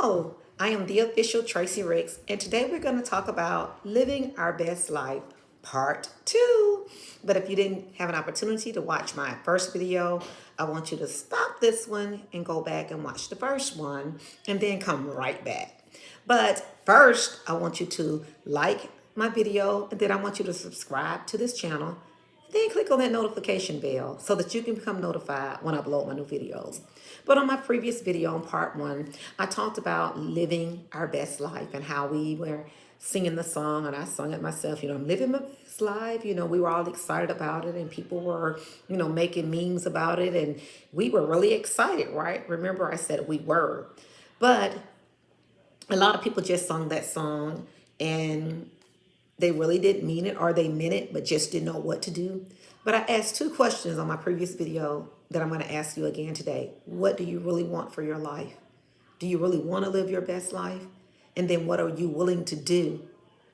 Hello, I am the official Tracy Ricks, and today we're going to talk about living our best life, part two. But if you didn't have an opportunity to watch my first video, I want you to stop this one and go back and watch the first one and then come right back. But first, I want you to like my video, and then I want you to subscribe to this channel. Then click on that notification bell so that you can become notified when I upload my new videos. But on my previous video, on part one, I talked about living our best life and how we were singing the song, and I sung it myself, I'm living my best life. We were all excited about it, and people were, making memes about it, and we were really excited, right? Remember, I said we were. But a lot of people just sung that song, and they really didn't mean it, or they meant it, but just didn't know what to do. But I asked two questions on my previous video that I'm going to ask you again today. What do you really want for your life? Do you really want to live your best life? And then what are you willing to do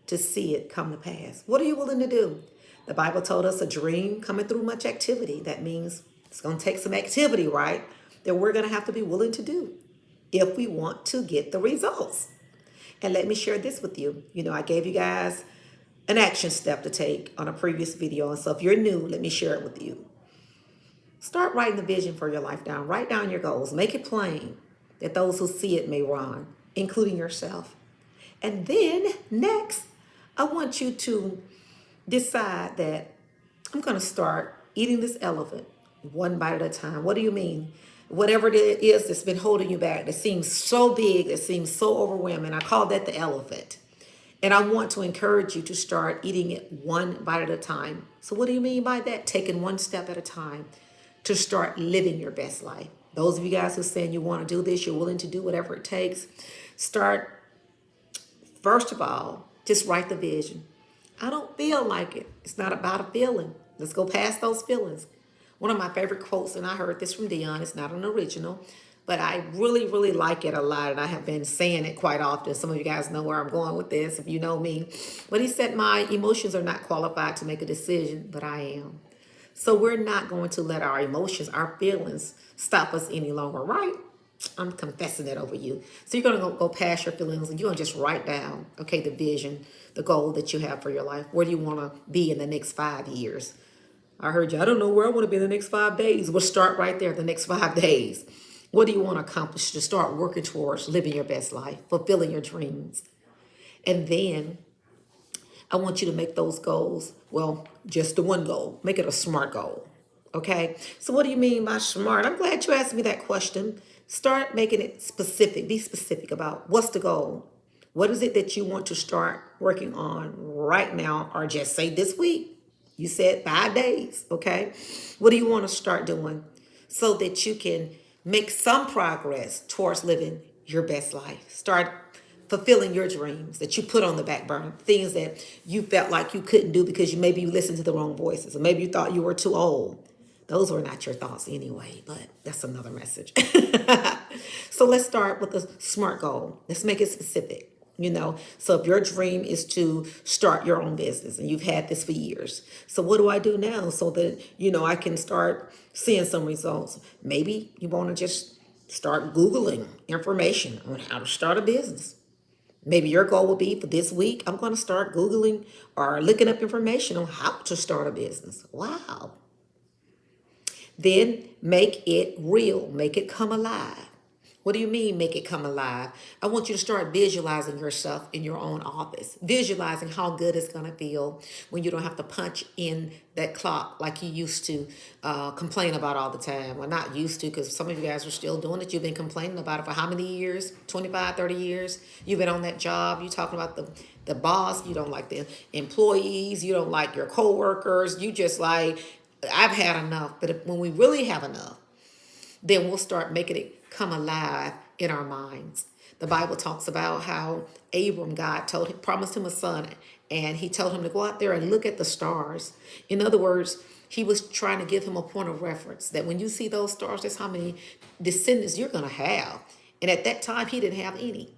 to see it come to pass? What are you willing to do? The Bible told us a dream coming through much activity. That means it's going to take some activity, right? That we're going to have to be willing to do if we want to get the results. And let me share this with you. I gave you guys an action step to take on a previous video. And so if you're new, let me share it with you. Start writing the vision for your life down. Write down your goals. Make it plain that those who see it may run, including yourself. And then next, I want you to decide that I'm going to start eating this elephant one bite at a time. What do you mean? Whatever it is that's been holding you back, that seems so big, that seems so overwhelming, I call that the elephant. And I want to encourage you to start eating it one bite at a time. So what do you mean by that? Taking one step at a time to start living your best life. Those of you guys who are saying you want to do this, you're willing to do whatever it takes. Start, first of all, just write the vision. I don't feel like it. It's not about a feeling. Let's go past those feelings. One of my favorite quotes, and I heard this from Dion, it's not an original, but I really, really like it a lot, and I have been saying it quite often. Some of you guys know where I'm going with this, if you know me. But he said, my emotions are not qualified to make a decision, but I am. So we're not going to let our emotions, our feelings, stop us any longer, right? I'm confessing it over you. So you're going to go past your feelings, and you're going to just write down, okay, the vision, the goal that you have for your life. Where do you want to be in the next 5 years? I heard you, I don't know where I want to be in the next 5 days. We'll start right there, the next 5 days. What do you want to accomplish to start working towards living your best life, fulfilling your dreams? And then I want you to make those goals, well, just the one goal. Make it a SMART goal, okay? So what do you mean by SMART? I'm glad you asked me that question. Start making it specific. Be specific about what's the goal. What is it that you want to start working on right now, or just say this week? You said 5 days, okay? What do you want to start doing so that you can make some progress towards living your best life? Start fulfilling your dreams that you put on the back burner, things that you felt like you couldn't do because maybe you listened to the wrong voices, or maybe you thought you were too old. Those were not your thoughts anyway, but that's another message. So let's start with a SMART goal. Let's make it specific. So if your dream is to start your own business, and you've had this for years, so what do I do now so that, I can start seeing some results? Maybe you want to just start Googling information on how to start a business. Maybe your goal will be for this week, I'm going to start Googling or looking up information on how to start a business. Wow. Then make it real, make it come alive. What do you mean make it come alive? I want you to start visualizing yourself in your own office, visualizing how good it's going to feel when you don't have to punch in that clock like you used to complain about all the time. Well, not used to, because some of you guys are still doing it. You've been complaining about it for how many years? 25, 30 years? You've been on that job. You're talking about the boss. You don't like the employees. You don't like your coworkers. You just like, I've had enough. But when we really have enough, then we'll start making it come alive in our minds. The Bible talks about how Abram, God promised him a son, and he told him to go out there and look at the stars. In other words, he was trying to give him a point of reference that when you see those stars, that's how many descendants you're going to have. And at that time, he didn't have any.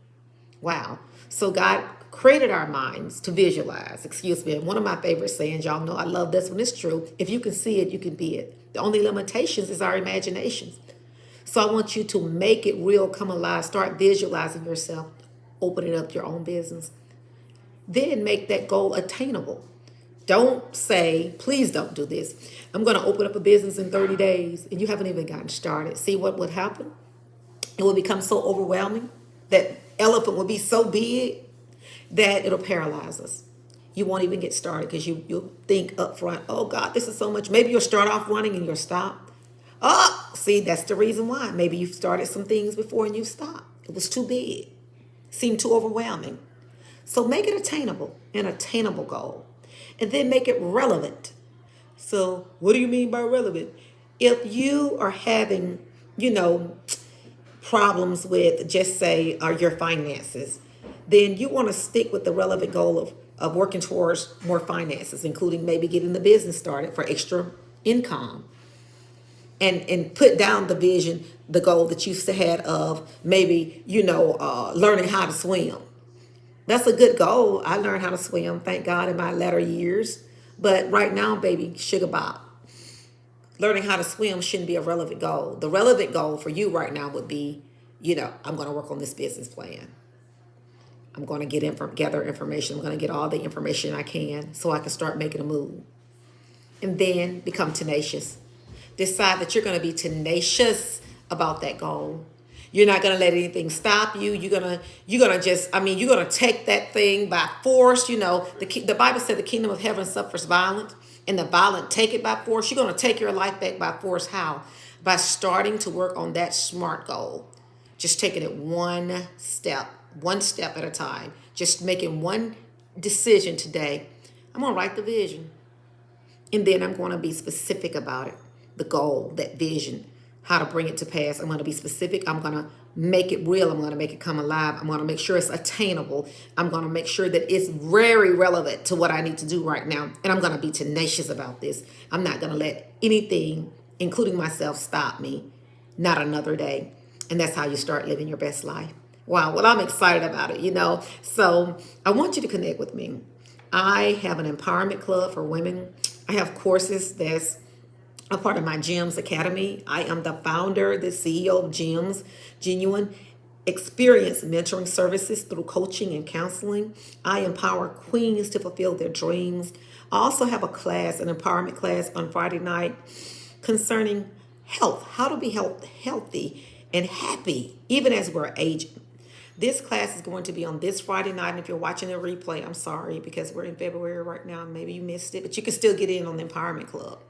Wow. So God created our minds to visualize. Excuse me. And one of my favorite sayings, y'all know I love this one. It's true. If you can see it, you can be it. The only limitations is our imaginations. So I want you to make it real, come alive, start visualizing yourself, opening up your own business. Then make that goal attainable. Don't say, please don't do this. I'm going to open up a business in 30 days and you haven't even gotten started. See what would happen? It will become so overwhelming. That elephant will be so big that it'll paralyze us. You won't even get started because you'll think up front, oh God, this is so much. Maybe you'll start off running and you'll stop. Oh, see, that's the reason why. Maybe you've started some things before and you stopped. It was too big. Seemed too overwhelming. So make it attainable, an attainable goal. And then make it relevant. So what do you mean by relevant? If you are having, problems with, just say, your finances, then you want to stick with the relevant goal of working towards more finances, including maybe getting the business started for extra income. And put down the vision, the goal that you had of maybe, learning how to swim. That's a good goal. I learned how to swim, thank God, in my latter years. But right now, baby, sugar bob. Learning how to swim shouldn't be a relevant goal. The relevant goal for you right now would be, I'm going to work on this business plan. I'm going to gather information. I'm going to get all the information I can so I can start making a move. And then become tenacious. Decide that you're going to be tenacious about that goal. You're not going to let anything stop you. You're going to take that thing by force. The Bible said the kingdom of heaven suffers violence, and the violent take it by force. You're going to take your life back by force. How? By starting to work on that SMART goal. Just taking it one step at a time. Just making one decision today. I'm going to write the vision. And then I'm going to be specific about it. The goal, that vision, how to bring it to pass. I'm going to be specific. I'm going to make it real. I'm going to make it come alive. I'm going to make sure it's attainable. I'm going to make sure that it's very relevant to what I need to do right now. And I'm going to be tenacious about this. I'm not going to let anything, including myself, stop me. Not another day. And that's how you start living your best life. Wow. Well, I'm excited about it, So I want you to connect with me. I have an empowerment club for women. I have courses that's a part of my GEMS Academy. I am the founder, the CEO of GEMS, Genuine Experience Mentoring Services through coaching and counseling. I empower queens to fulfill their dreams. I also have a class, an empowerment class on Friday night concerning health, how to be healthy and happy, even as we're aging. This class is going to be on this Friday night. And if you're watching the replay, I'm sorry because we're in February right now. Maybe you missed it, but you can still get in on the Empowerment Club.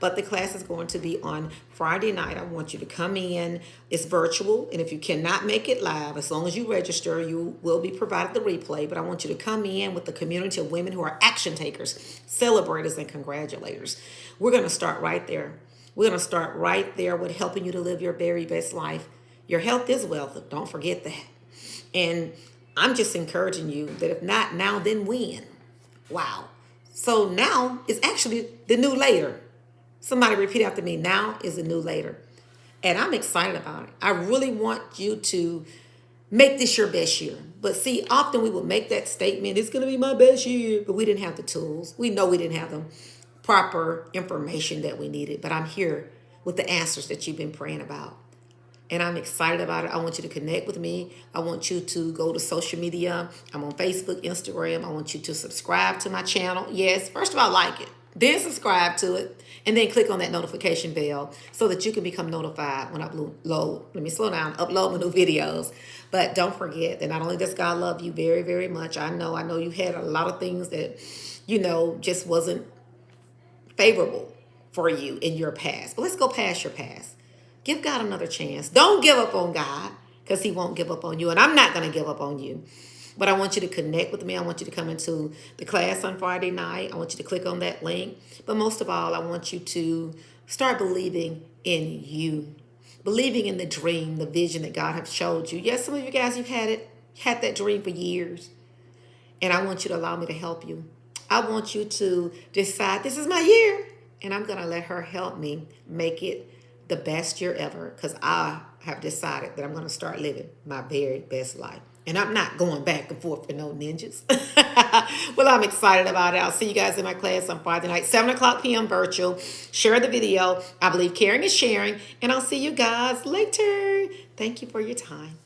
But the class is going to be on Friday night. I want you to come in. It's virtual. And if you cannot make it live, as long as you register, you will be provided the replay. But I want you to come in with the community of women who are action takers, celebrators, and congratulators. We're going to start right there. We're going to start right there with helping you to live your very best life. Your health is wealth. Don't forget that. And I'm just encouraging you that if not now, then when? Wow. So now is actually the new later. Somebody repeat after me. Now is the new later. And I'm excited about it. I really want you to make this your best year. But see, often we will make that statement, it's going to be my best year, but we didn't have the tools. We know we didn't have the proper information that we needed. But I'm here with the answers that you've been praying about. And I'm excited about it. I want you to connect with me. I want you to go to social media. I'm on Facebook, Instagram. I want you to subscribe to my channel. Yes, first of all, like it. Then subscribe to it. And then click on that notification bell so that you can become notified when I upload my new videos. But don't forget that not only does God love you very, very much. I know you had a lot of things that, just wasn't favorable for you in your past. But let's go past your past. Give God another chance. Don't give up on God because he won't give up on you. And I'm not going to give up on you. But I want you to connect with me. I want you to come into the class on Friday night. I want you to click on that link. But most of all, I want you to start believing in you. Believing in the dream, the vision that God has showed you. Yes, some of you guys, you've had that dream for years. And I want you to allow me to help you. I want you to decide this is my year. And I'm going to let her help me make it the best year ever, because I have decided that I'm going to start living my very best life. And I'm not going back and forth for no ninjas. Well, I'm excited about it. I'll see you guys in my class on Friday night, 7 o'clock p.m. virtual. Share the video. I believe caring is sharing. And I'll see you guys later. Thank you for your time.